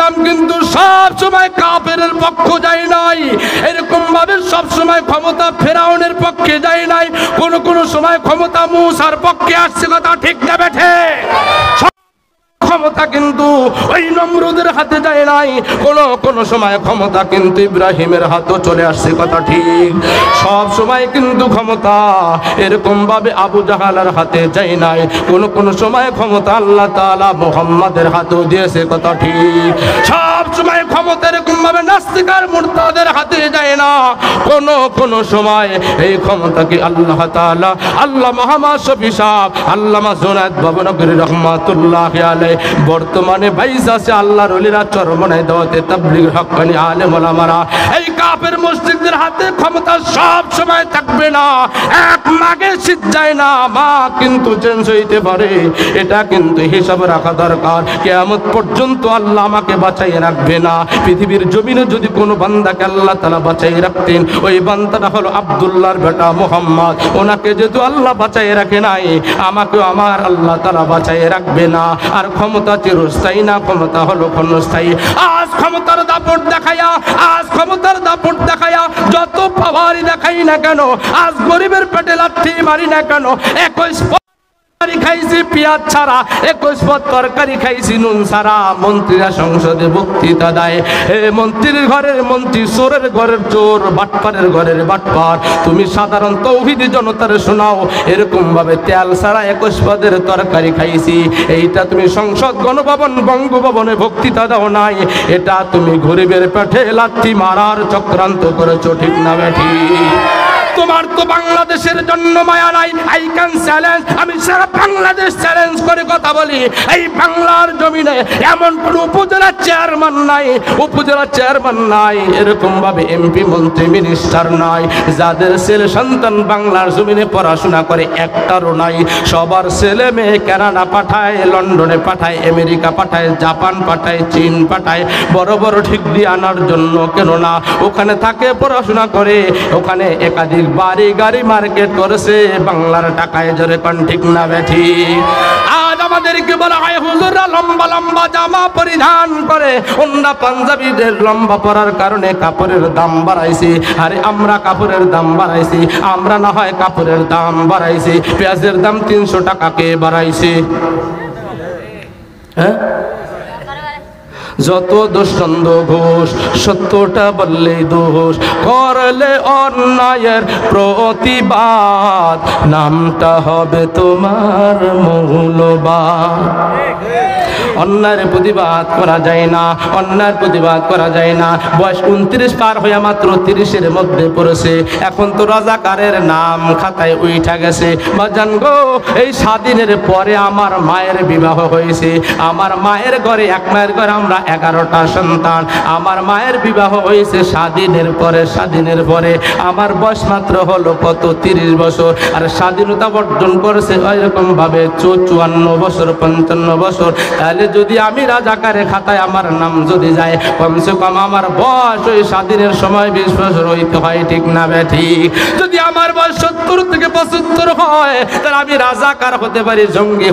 ইসলাম কিন্তু সব সময় কাফেরের পক্ষ যায় নাই, এরকম ভাবে সব সময় ক্ষমতা ফেরাউনের পক্ষে যায় নাই, কোন কোন সময় ক্ষমতা মূসার পক্ষে আসছে। কথা ঠিক না বেঠে? ক্ষমতা কিন্তু ওই নমরুদের হাতে যায় নাই, কোন সময় ক্ষমতা কিন্তু ইব্রাহিমের হাতে চলে আসছে। কথা ঠিক? সব সময় কিন্তু ক্ষমতা এরকম ভাবে আবু জাহালের হাতে যায় নাই, কোন সময় ক্ষমতা আল্লাহ তাআলা মুহাম্মাদের হাতেও দিয়েছে। কথা ঠিক? সব সময় ক্ষমতা এরকম ভাবে নাস্তিক আর মুরতাদের হাতে যায় না, কোন সময় এই ক্ষমতাকে আল্লাহ তাআলা আল্লামা মাশরাফি সাহেব আল্লামা জুনায়েদ বাবনগরী রহমাতুল্লাহি আলাইহি বর্তমানে বাইশ আছে আল্লাহর ওলিরা চরমনায় দাওয়াতে তাবলীগ হক্কানি আলেম ওলামারা, এই কাফের মুশরিকদের হাতে ক্ষমতা সব সময় থাকবে না। এক মাগে শীত যায় না, মা কিন্তু চেঞ্জ হইতে পারে, এটা কিন্তু হিসাব রাখা দরকার। কিয়ামত পর্যন্ত আল্লাহ আমাকে বাঁচাইয়ে রাখবে না। পৃথিবীর জমিনে যদি কোনো বান্দাকে আল্লাহ তাআলা বাঁচাইয়ে রাখতেন, ওই বান্দাটা হলো আব্দুল্লাহর বেটা মুহাম্মদ। ওনাকে যেহেতু আল্লাহ বাঁচাইয়ে রাখে নাই, আমাকেও আমার আল্লাহ তাআলা বাঁচাইয়ে রাখবে না। আর ক্ষমতা চিরস্থায়ী না, ক্ষমতা হলো ক্ষণস্থায়ী। আজ ক্ষমতার দাপট দেখায়া যত পাওয়ারই দেখাই না কেন, আজ গরিবের পেটে লাথি মারি না কেন, 21 খাইছি পেঁয়াজ ছাড়া, 21 পদ তরকারি খাইছি নুন ছাড়া। মন্ত্রীরা সংসদে বক্তৃতা দেয়, হে মন্ত্রীর ঘরের মন্ত্রী, চোরের ঘরের চোর, বাটপারের ঘরের বাটপার, তুমি সাধারণ তৌহিদি জনতারে শোনাও এরকম ভাবে তেল ছাড়া 21 পদের তরকারি খাইছি। এইটা তুমি সংসদ গণভবন বঙ্গভবনে বক্তৃতা দাও নাই, এটা তুমি গরিবের পেটে লাথি মারার চক্রান্ত করেছো। ঠিক না বেঠি? তোমার তো বাংলাদেশের জন্য মায়া নাই। আই ক্যান চ্যালেঞ্জ, আমি সারা বাংলাদেশ চ্যালেঞ্জ করে কথা বলি, এই বাংলার জমিনে এমন কোন উপজেলা চেয়ারম্যান নাই, এরকম ভাবে এমপি মন্ত্রী মিনিস্টার নাই যাদের ছেলে সন্তান বাংলার জমিনে পড়াশোনা করে, একটারও নাই। সবার ছেলে মেয়ে কানাডা পাঠায়, লন্ডনে পাঠায়, আমেরিকা পাঠায়, জাপান পাঠায়, চীন পাঠায় বড় বড় ডিগ্রি আনার জন্য। কেননা ওখানে থাকে, পড়াশোনা করে, ওখানে একাধিক বাড়ি গাড়ি মার্কেট করেছে বাংলার টাকায়। জোরে কোন ঠিক না বেঠি? আজ আমাদেরকে বলা হয় হুজুররা লম্বা লম্বা জামা পরিধান করে, ওন্না পাঞ্জাবিদের লম্বা পরার কারণে কাপড়ের দাম বাড়াইছে। আরে আমরা কাপড়ের দাম বাড়াইছি? আমরা না হয় কাপড়ের দাম বাড়াইছি, পেঁয়াজের দাম 300 টাকা কে বাড়াইছে? হ্যাঁ, যত দোষন্দ ঘোষ, সত্যটা বললেই দোষ, করলে অন্যায়ের প্রতিবাদ, নামটা হবে তোমার মৌলবাদ। অন্যায়ের প্রতিবাদ করা যায় না, অন্যায়ের প্রতিবাদ করা যায় না। বয়স 29 পার হয়ে মাত্র 30-এর মধ্যে পড়েছে, এখন তো রাজাকারের নাম খাতায় উঠা গেছে। বাজান গো, এই স্বাধীনের পরে আমার মায়ের বিবাহ হয়েছে, আমার মায়ের ঘরে, এক মায়ের ঘরে আমরা 11টা সন্তান। আমার মায়ের বিবাহ হয়েছে স্বাধীনের পরে আমার বয়স মাত্র হলো কত, 30 বছর। আর স্বাধীনতা অর্জন করেছে ওইরকম ভাবে 54 বছর, 55 বছর। তাহলে যদি আমি রাজাকারের খাতায় আমার নাম যদি যায়, কমসে কম আমার বয়স ওই স্বাধীনের সময় 20 বছর হইতে হয়। ঠিক না ঠিক? যদি আমার বয়স 70 থেকে 75 হয়, তাহলে আমি রাজাকার হতে পারি, জঙ্গি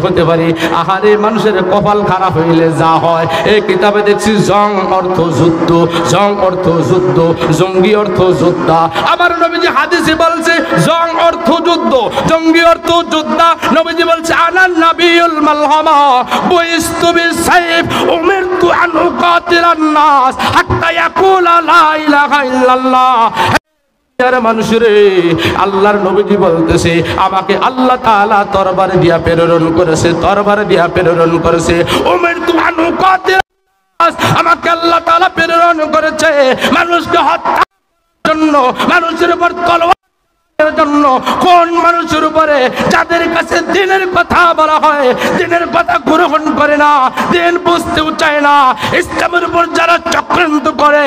হতে পারি। আহারে, মানুষের কপাল খারাপ হইলে যা হয়। এই কিতাবে দেখছি জং অর্থ যুদ্ধ, জঙ্গি অর্থ যোদ্ধা। আমার নবীজি হাদিসে বলছে জং অর্থ যুদ্ধ, জঙ্গি অর্থ যোদ্ধা। নবীজি বলছে আনান নাবিয়ুল মালহামা বুইস্তু বিসাইফ উমিরতু আন উকাতিলান নাস হাত্তা ইয়াকুলা লা ইলাহা ইল্লাল্লাহ। মানুষরে, আল্লাহর নবীজি বলতেছে আমাকে আল্লাহ তাআলা তরবারে দিয়া প্রেরণ করেছে, উমিরতু আন উকাতিলান নাস, আমাকে আল্লাহ তাআলা প্রেরণ করেছে মানুষকে হত্যা জন্য, মানুষের উপর তলোয়ার জন্য। কোন মানুষের উপরে? যাদের কাছে দিনের কথা বলা হয়, দিনের কথা গ্রহণ করে না, দিন বুঝতেও চায় না। ইসলামের উপর যারা চক্রান্ত করে,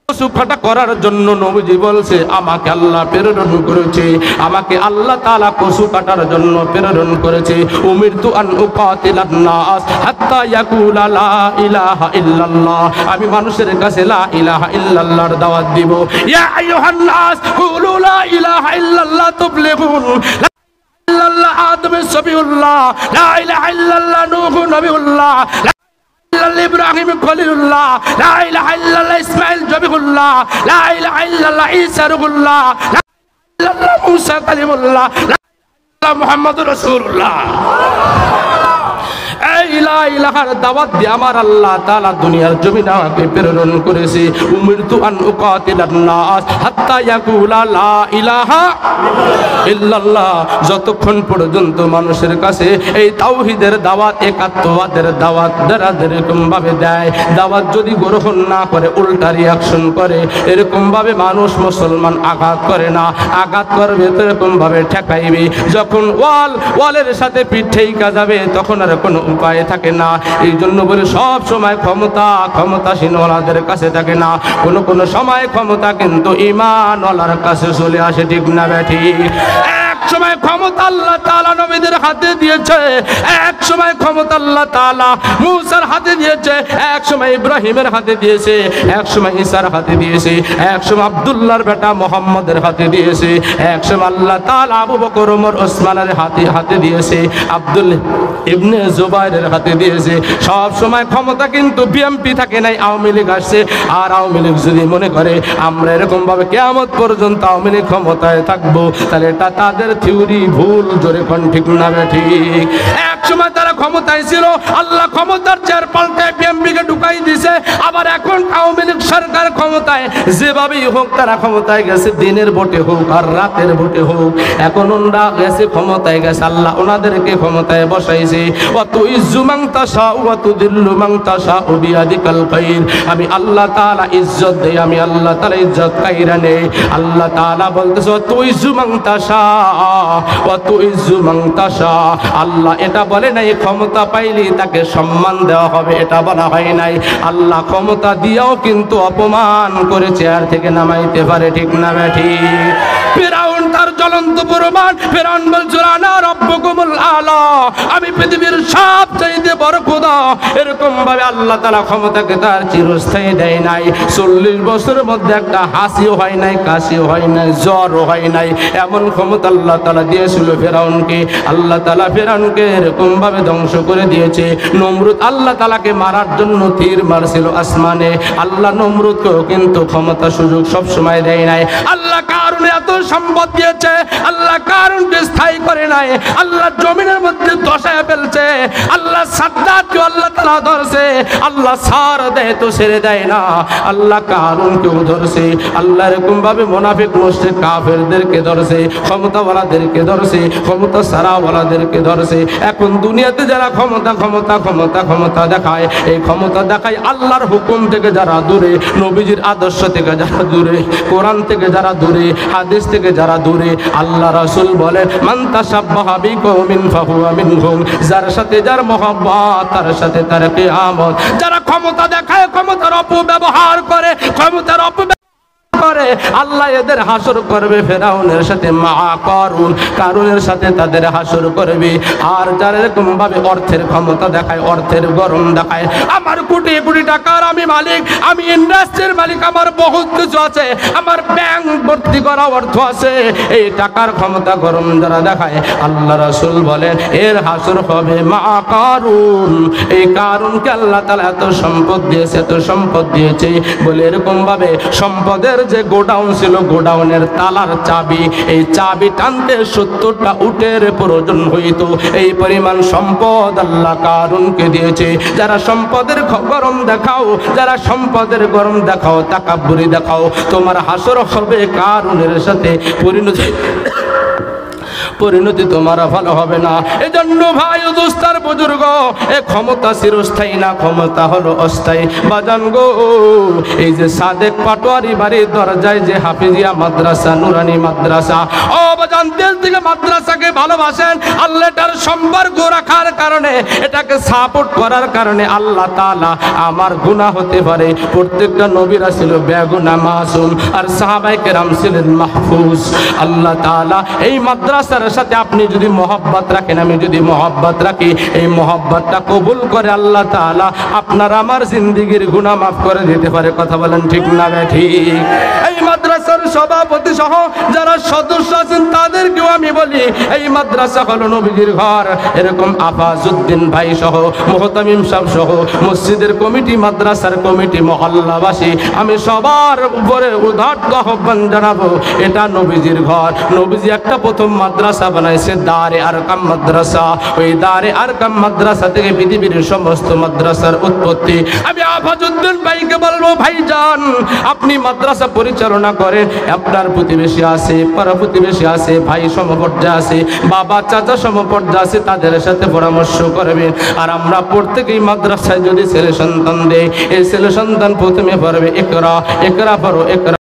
কসুকাটা করার জন্য নবীজি বলছে আমাকে আল্লাহ প্রেরণ করেছে, আমাকে আল্লাহ তাআলা কসু কাটার জন্য প্রেরণ করেছে। উমিরতু আন উকাতিলান নাস হাত্তা ইয়াকুলা লা ইলাহা ইল্লাল্লাহ, আমি মানুষের কাছে লা ইলাহা ইল্লাল্লাহর দাওয়াত দিব। ইয়া আইয়ুহান নাস কুলু লা ইলাহা ইল্লাল্লাহ তুফলিহুন। লা ইলাহা ইল্লাল্লাহ আদম সবিউল্লাহ, লা ইলাহা ইল্লাল্লাহ নূহ নবিউল্লাহ, লা ইলাহা ইল্লাল্লাহ ইব্রাহিম খলিলুল্লাহ, লা ইলাহা ইল্লাল্লাহ ইসমাঈল জবিহুল্লাহ, লা ইলাহা ইল্লাল্লাহ ঈসা রুহুল্লাহ, লা ইলাহা ইল্লাল্লাহ মুসা কালিমুল্লাহ, লা ইলাহা মুহাম্মাদুর রাসূলুল্লাহ। এই লা ইলাহার দাওয়াত দিয়ে আমার আল্লাহ তাআলা দুনিয়ার জমিনে আমাকে প্রেরণ করেছে। উমিরতু আন উকাতিলান নাস হাত্তা ইয়াকুলা লা ইলাহা ইল্লাল্লাহ। যতক্ষণ পর্যন্ত মানুষের কাছে এই তাওহীদের দাওয়াত, একাত্মবাদের দাওয়াত যারা যেরকম ভাবে দেয়, দাওয়াত যদি গ্রহণ না করে উল্টা রিয়াকশন করে, এরকম ভাবে মানুষ মুসলমান আঘাত করে না, আঘাত করবে তো এরকম ভাবে ঠেকাইবে। যখন ওয়ালের সাথে পিঠ ঠেকা যাবে তখন আর কোনো উপায় থাকে না। এই জন্য বলে সব সময় ক্ষমতাসীনওয়ালাদের কাছে থাকে না, কোনো সময় ক্ষমতা কিন্তু ঈমানওয়ালার কাছে চলে আসে। ঠিক না ব্যাঠিক? এক সময় ক্ষমতা আল্লাহ তাআলা নবীদের হাতে দিয়েছে, এক সময় ক্ষমতা আল্লাহ তাআলা মূসার হাতে দিয়েছে, এক সময় ইব্রাহিমের হাতে দিয়েছে, এক সময় ঈসার হাতে দিয়েছে, এক সময় আব্দুল্লাহর বেটা মুহাম্মদের হাতে দিয়েছে, এক সময় আল্লাহ তাআলা আবু বকর ওমর ওসমানের হাতে দিয়েছে, আব্দুল্লাহ ইবনে জুবাইরের হাতে দিয়েছে। সব সময় ক্ষমতা কিন্তু বিএনপি থাকে নাই, আওয়ামী লীগ আসছে। আর আওয়ামী লীগ যদি মনে করে আমরা এরকম ভাবে কিয়ামত পর্যন্ত আওয়ামী লীগ ক্ষমতায় থাকবো, তাহলে এটা তাদের থিওরি ভুল। জোরে কোন ঠিক না ঠিক? এক সময় তারা ক্ষমতায় ছিল, আল্লাহ ক্ষমতার চেয়ার পাল্টায় বিএনপিকে ঢুকাই দিছে। আবার এখন আওয়ামী লীগ সরকার ক্ষমতায়, যেভাবেই হোক তারা ক্ষমতায় গেছে, দিনের ভোটে হোক আর রাতের ভোটে হোক, এখন ওনারা গেছে ক্ষমতায় গেছে, আল্লাহ ওনাদেরকে ক্ষমতায় বসাইছে। ওয়াতুইজ্জু মান তাশা ওয়া তুযিল্লু মান তাশা বিয়াদিকাল খায়র। আমি আল্লাহ তাআলা ইজ্জত দেই, আমি আল্লাহ তাআলা ইজ্জত কাইরা নেই। আল্লাহ তাআলা বলতেছে ওয়াতুইজ্জু মান তাশা ওয়া তুইজ্জু মান তাশা। আল্লাহ এটা বলে নাই ক্ষমতা পাইলে তাকে সম্মান দেওয়া হবে, এটা বলা হয় নাই। আল্লাহ ক্ষমতা দিয়েও কিন্তু অপমান করে চেয়ার থেকে নামাইতে পারে। ঠিক না ঠিক? ফিরাউন তার জ্বলন্ত প্রমাণ। ফিরাউন বলছিল আনা রাব্বুকুমুল আলা, আমি পৃথিবীর সবচাইতে বড় খোদা। এরকম ভাবে আল্লাহ তাআলা ক্ষমতাকে তার চিরস্থায়ী দেয় নাই। 40 বছরের মধ্যে একটা হাসিও হয় নাই, কাশিও হয় নাই, জ্বরও হয় নাই, এমন ক্ষমতা আল্লাহ তাআলা দিয়েছিল ফিরাউনকে। আল্লাহ তাআলা ফিরাউনকে এরকম ভাবে ধ্বংস করে দিয়েছে। নমরুদ আল্লাহ তাআলাকে মারার জন্য তীর মারছিল আসমানে, আল্লাহ নমরুদকেও কিন্তু ক্ষমতা সুযোগ সব সময় দেয় নাই। আল্লাহ কারণে এত সম্পদ দিয়েছে, আল্লাহ কারণকে স্থায়ী করে নাই। আল্লাহ জমিনের মধ্যে দশায় ফেলছে। আল্লাহ সাদ্দাতকে আল্লাহ তাআলা ধরছে, আল্লাহ সার দেয় তো ছেড়ে দেয় না। আল্লাহ কারণকেও ধরছে, আল্লাহ এরকম ভাবে মুনাফিক মুশরিক কাফেরদেরকে ধরছে, ক্ষমতাওয়ালাদেরকে ধরছে, ক্ষমতা সারাওয়ালাদেরকে ধরছে। এখন দুনিয়াতে যারা ক্ষমতা ক্ষমতা ক্ষমতা ক্ষমতা দেখায়, এই ক্ষমতা দেখায় আল্লাহর হুকুম থেকে যারা দূরে, নবীজির আদর্শ থেকে যারা দূরে, কোরআন থেকে যারা দূরে, হাদিস থেকে যারা দূরে। আল্লাহ রাসূল বলেন মান তাশাব্বাহা বিকওমিন ফাহুয়া মিনহুম। যার সাথে যার মহব্বত তার সাথে তার কিয়ামত। যারা ক্ষমতা দেখায়, ক্ষমতার অপব্যবহার করে, ক্ষমতার করে, আল্লাহ এদের হাসর করবে ফেরাউনের সাথে, মা কারুনের সাথে তাদের হাসর করবে। আর যারা এরকম ভাবে অর্থের ক্ষমতা দেখায়, অর্থের গরম দেখায়, আমার কোটি কোটি টাকার আমি মালিক, আমি ইন্ডাস্ট্রির মালিক, আমার বহুত কিছু আছে, আমার ব্যাংক ভর্তি করা অর্থ আছে, এই টাকার ক্ষমতা গরম যারা দেখায়, আল্লাহ রাসূল বলেন এর হাসর হবে মা কারুন। এই কারুনকে আল্লাহ তাআলা এত সম্পদ দিয়েছে, এত সম্পদ দিয়েছে বলে এরকম ভাবে সম্পদের যে গোডাউন ছিল, গোডাউনের তালার চাবি, এই চাবি টানতে 70টা উটের প্রয়োজন হইত। এই পরিমাণ সম্পদ আল্লাহ কারুনকে দিয়েছে। যারা সম্পদের গরম দেখাও, যারা সম্পদের গরম দেখাও, তাকাব্বুরি দেখাও, তোমার হাসর হবে কারুনের সাথে। পরিণতি তোমার ভালো হবে না। এজন্য ভাই ও দোস্তার বুজুর্গ, এ ক্ষমতা চিরস্থায়ী না, ক্ষমতা হলো অস্থায়ী। বাজান গো, এই যে সাদেক পাটোয়ারি বাড়ির দরজায় যে হাফিজিয়া মাদ্রাসা, নুরানি মাদ্রাসা, ও বাজান দেশ থেকে মাদ্রাসাকে ভালোবাসেন, আল্লাহ তার সম্পর্ক রাখার কারণে, এটাকে সাপোর্ট করার কারণে আল্লাহ তাআলা আমার গুনাহ হতে পারে। প্রত্যেকটা নবীরা ছিল বেগুনাহ মাসুম, আর সাহাবায়ে কেরাম ছিলেন মাহফুজ। আল্লাহ তাআলা এই মাদ্রাসার আল্লাহর সাথে আপনি যদি মহব্বত রাখেন, আমি যদি মহব্বত রাখি, এই মহব্বতটা কবুল করে আল্লাহ তাআলা আপনার আমার জিন্দেগির গুনাহ মাফ করে দিতে পারে। কথা বলেন ঠিক না ঠিক? এই মাদ্রাসার সভাপতি সহ যারা সদস্য আছেন তাদেরকেও আমি বলি, এই মাদ্রাসা হলো নবীজির ঘর। এরকম আফাজউদ্দিন ভাই সহ, মুহতামিম সাহেব সহ, মসজিদের কমিটি, মাদ্রাসার কমিটি, মহল্লাবাসী, আমি সবার উপরে উদাত্ত আহ্বান জানাবো, এটা নবীজির ঘর। নবীজি একটা প্রথম মাদ্রাসা বানাইছে, দারে আরকাম মাদ্রাসা। ওই দারে আরকাম মাদ্রাসা থেকে পৃথিবীর সমস্ত মাদ্রাসার উৎপত্তি। আমি আফাজউদ্দিন ভাইকে বলবো, ভাইজান আপনি মাদ্রাসা পরিচালনা করেন, আপনার প্রতিবেশী আছে, পাড়া প্রতিবেশী আছে, ভাই সমপর্যায়ে আছে, বাবা চাচা সমপর্যায়ে আছে, তাদের সাথে পরামর্শ করবেন। আর আমরা প্রত্যেকেই মাদ্রাসায় যদি ছেলে সন্তান দেই, এই ছেলে সন্তান প্রথমে পড়বে ইকরা, ইকরা পড়ো, ইকরা।